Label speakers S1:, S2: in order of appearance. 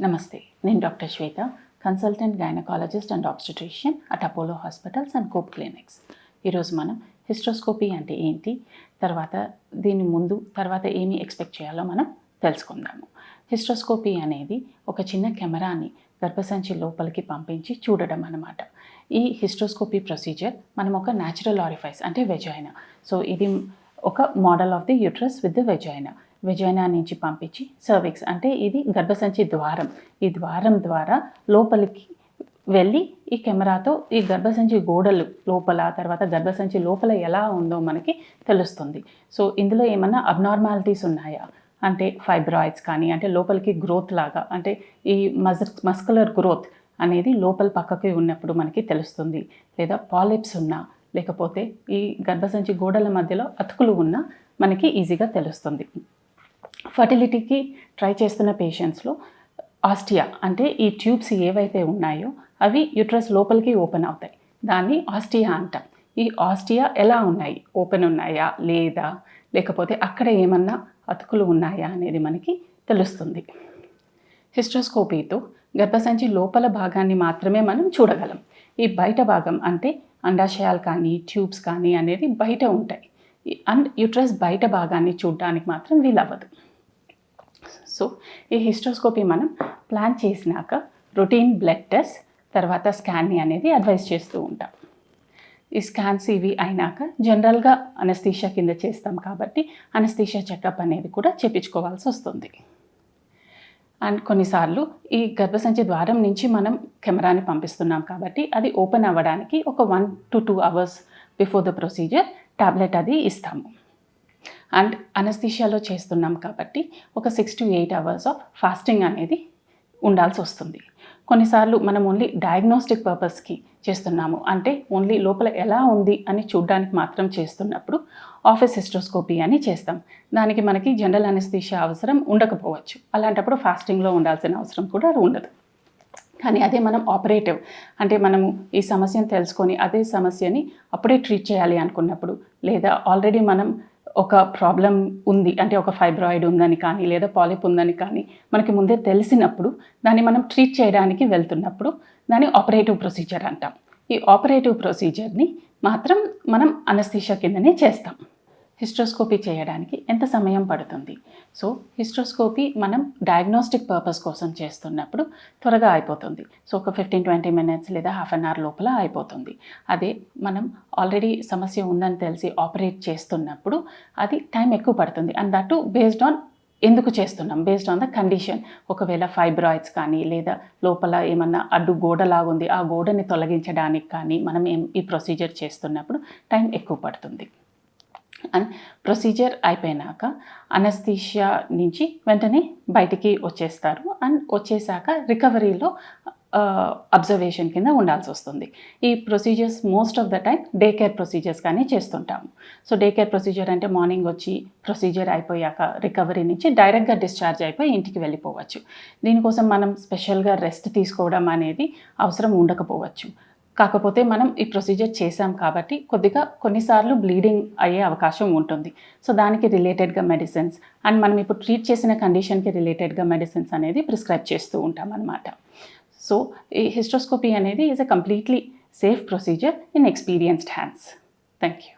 S1: నమస్తే, నేను doctor Shweta, consultant gynaecologist and obstetrician at Apollo hospitals and cope clinics. ఈరోజు మనం హిస్ట్రోస్కోపీ అంటే ఏంటి, దీని ముందు తర్వాత ఏమి ఎక్స్పెక్ట్ చేయాలో మనం తెలుసుకుందాము. హిస్ట్రోస్కోపీ అనేది ఒక చిన్న కెమెరాని గర్భసంచి లోపలికి పంపించి చూడడం అన్నమాట. ఈ హిస్ట్రోస్కోపీ ప్రొసీజర్ మనం ఒక న్యాచురల్ ఆరిఫైస్ అంటే వెజైనా, సో ఇది ఒక model of the uterus with the vagina నుంచి పంపించి సర్విక్స్ అంటే ఇది గర్భసంచి ద్వారం, ఈ ద్వారం ద్వారా లోపలికి వెళ్ళి ఈ కెమెరాతో ఈ గర్భసంచి గోడలు లోపల తర్వాత గర్భసంచి లోపల ఎలా ఉందో మనకి తెలుస్తుంది. సో ఇందులో ఏమన్నా అబ్నార్మాలిటీస్ ఉన్నాయా అంటే ఫైబ్రాయిడ్స్ కానీ, అంటే లోపలికి గ్రోత్ లాగా, అంటే ఈ మస్కులర్ గ్రోత్ అనేది లోపల పక్కకి ఉన్నప్పుడు మనకి తెలుస్తుంది. లేదా పాలిప్స్ ఉన్నా, లేకపోతే ఈ గర్భసంచి గోడల మధ్యలో అతుకులు ఉన్నా మనకి ఈజీగా తెలుస్తుంది. ఫర్టిలిటీకి ట్రై చేస్తున్న పేషెంట్స్లో ఆస్టియా అంటే ఈ ట్యూబ్స్ ఏవైతే ఉన్నాయో అవి యూట్రస్ లోపలికి ఓపెన్ అవుతాయి, దాన్ని ఆస్టియా అంటాం. ఈ ఆస్టియా ఎలా ఉన్నాయి, ఓపెన్ ఉన్నాయా లేదా, లేకపోతే అక్కడ ఏమన్నా అతుకులు ఉన్నాయా అనేది మనకి తెలుస్తుంది. హిస్ట్రోస్కోపీతో గర్భసంచి లోపల భాగాన్ని మాత్రమే మనం చూడగలం. ఈ బయట భాగం అంటే అండాశయాలు కానీ ట్యూబ్స్ కానీ అనేది బయట ఉంటాయి, అండ్ యూట్రస్ బయట భాగాన్ని చూడడానికి మాత్రం వీలవ్వదు. సో ఈ హిస్ట్రోస్కోపీ మనం ప్లాన్ చేసినాక రొటీన్ బ్లడ్ టెస్ట్ తర్వాత స్కాన్ని అనేది అడ్వైస్ చేస్తూ ఉంటాం. ఈ స్కాన్స్ ఇవి అయినాక జనరల్గా అనస్థీషియా కింద చేస్తాం కాబట్టి అనస్థీషియా చెకప్ అనేది కూడా చేయించుకోవాల్సి వస్తుంది. అండ్ కొన్నిసార్లు ఈ గర్భసంచి ద్వారం నుంచి మనం కెమెరాని పంపిస్తున్నాం కాబట్టి అది ఓపెన్ అవ్వడానికి ఒక 1 to 2 hours before the procedure tablet అది ఇస్తాము. అండ్ అనస్థీషియాలో చేస్తున్నాం కాబట్టి ఒక 6 to 8 hours ఆఫ్ ఫాస్టింగ్ అనేది ఉండాల్సి వస్తుంది. కొన్నిసార్లు మనం ఓన్లీ డయాగ్నోస్టిక్ పర్పస్కి చేస్తున్నాము, అంటే ఓన్లీ లోపల ఎలా ఉంది అని చూడడానికి మాత్రం చేస్తున్నప్పుడు ఆఫీస్ హిస్ట్రోస్కోపీ అని చేస్తాం. దానికి మనకి జనరల్ అనస్థీషియా అవసరం ఉండకపోవచ్చు, అలాంటప్పుడు ఫాస్టింగ్లో ఉండాల్సిన అవసరం కూడా ఉండదు. కానీ అదే మనం ఆపరేటివ్ అంటే మనము ఈ సమస్యను తెలుసుకొని అదే సమస్యని అప్పుడే ట్రీట్ చేయాలి అనుకున్నప్పుడు, లేదా ఆల్రెడీ మనం ఒక ప్రాబ్లం ఉంది అంటే ఒక ఫైబ్రాయిడ్ ఉందని కానీ లేదా పాలిప్ ఉందని కానీ మనకి ముందే తెలిసినప్పుడు దాన్ని మనం ట్రీట్ చేయడానికి వెళ్తున్నప్పుడు దాన్ని ఆపరేటివ్ ప్రొసీజర్ అంటాం. ఈ ఆపరేటివ్ ప్రొసీజర్ని మాత్రం మనం అనస్థీషియా కిందనే చేస్తాం. హిస్ట్రోస్కోపీ చేయడానికి ఎంత సమయం పడుతుంది? సో హిస్ట్రోస్కోపీ మనం డయాగ్నోస్టిక్ పర్పస్ కోసం చేస్తున్నప్పుడు త్వరగా అయిపోతుంది. సో ఒక 15-20 minutes లేదా హాఫ్ అన్ అవర్ లోపల అయిపోతుంది. అదే మనం ఆల్రెడీ సమస్య ఉందని తెలిసి ఆపరేట్ చేస్తున్నప్పుడు అది టైం ఎక్కువ పడుతుంది. అండ్ దట్ బేస్డ్ ఆన్ ఎందుకు చేస్తున్నాం, బేస్డ్ ఆన్ ద కండిషన్. ఒకవేళ ఫైబ్రాయిడ్స్ కానీ లేదా లోపల ఏమన్నా అడ్డు గోడలాగా ఉంది, ఆ గోడని తొలగించడానికి కానీ మనం ఈ ప్రొసీజర్ చేస్తున్నప్పుడు టైం ఎక్కువ పడుతుంది. అండ్ ప్రొసీజర్ అయిపోయినాక అనస్థీషియా నుంచి వెంటనే బయటికి వచ్చేస్తారు. అండ్ వచ్చేసాక రికవరీలో అబ్జర్వేషన్ కింద ఉండాల్సి వస్తుంది. ఈ procedures most of the time day care procedures కానీ చేస్తుంటాము. సో డే కేర్ ప్రొసీజర్ అంటే మార్నింగ్ వచ్చి ప్రొసీజర్ అయిపోయాక రికవరీ నుంచి డైరెక్ట్గా డిశ్చార్జ్ అయిపోయి ఇంటికి వెళ్ళిపోవచ్చు. దీనికోసం మనం స్పెషల్గా రెస్ట్ తీసుకోవడం అనేది అవసరం ఉండకపోవచ్చు. కాకపోతే మనం ఈ ప్రొసీజర్ చేసాం కాబట్టి కొన్నిసార్లు బ్లీడింగ్ అయ్యే అవకాశం ఉంటుంది. సో దానికి రిలేటెడ్గా మెడిసిన్స్ అండ్ మనం ఇప్పుడు ట్రీట్ చేసిన కండిషన్కి రిలేటెడ్గా మెడిసిన్స్ అనేది ప్రిస్క్రైబ్ చేస్తూ ఉంటాం అన్నమాట. సో ఈ హిస్ట్రోస్కోపీ అనేది is a completely safe procedure in experienced hands. Thank you.